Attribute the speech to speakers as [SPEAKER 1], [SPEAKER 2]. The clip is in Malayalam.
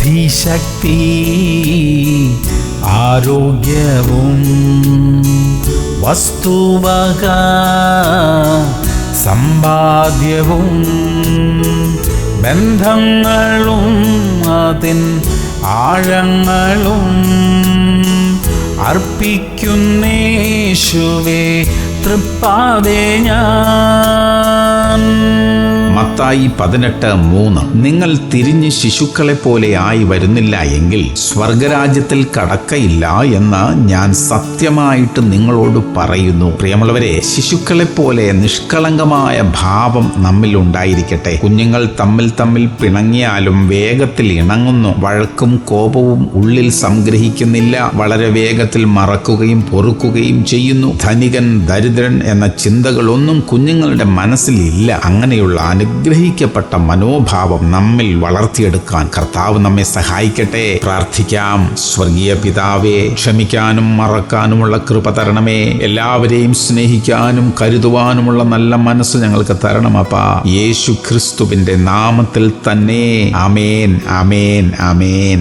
[SPEAKER 1] ബുദ്ധിശക്തി ആരോഗ്യവും വസ്തുവക സമ്പാദ്യവും ബന്ധങ്ങളും അതിൻ ആഴങ്ങളും അർപ്പിക്കുന്നേശുവേ തൃപ്പാദേ ഞാൻ.
[SPEAKER 2] മത്തായി 18:3. നിങ്ങൾ തിരിഞ്ഞ് ശിശുക്കളെ പോലെ ആയി വരുന്നില്ല എങ്കിൽ സ്വർഗരാജ്യത്തിൽ കടക്കയില്ല എന്ന് ഞാൻ സത്യമായിട്ട് നിങ്ങളോട് പറയുന്നു. പ്രിയമുള്ളവരെ, ശിശുക്കളെ പോലെ നിഷ്കളങ്കമായ ഭാവം നമ്മിൽ ഉണ്ടായിരിക്കട്ടെ. കുഞ്ഞുങ്ങൾ തമ്മിൽ പിണങ്ങിയാലും വേഗത്തിൽ ഇണങ്ങുന്നു. വഴക്കും കോപവും ഉള്ളിൽ സംഗ്രഹിക്കുന്നില്ല. വളരെ വേഗത്തിൽ മറക്കുകയും പൊറുക്കുകയും ചെയ്യുന്നു. ധനികൻ ദരിദ്രൻ എന്ന ചിന്തകളൊന്നും കുഞ്ഞുങ്ങളുടെ മനസ്സിലില്ല. അങ്ങനെയുള്ള അനുഗ്രഹിക്കപ്പെട്ട മനോഭാവം നമ്മിൽ വളർത്തിയെടുക്കാൻ കർത്താവ് നമ്മെ സഹായിക്കട്ടെ. പ്രാർത്ഥിക്കാം. സ്വർഗീയ പിതാവേ, ക്ഷമിക്കാനും മറക്കാനുമുള്ള കൃപ തരണമേ. എല്ലാവരെയും സ്നേഹിക്കാനും കരുതുവാനുമുള്ള നല്ല മനസ്സ് ഞങ്ങൾക്ക് തരണമപ്പാ. യേശു ക്രിസ്തുവിന്റെ നാമത്തിൽ തന്നെ. ആമേൻ, ആമേൻ, ആമേൻ.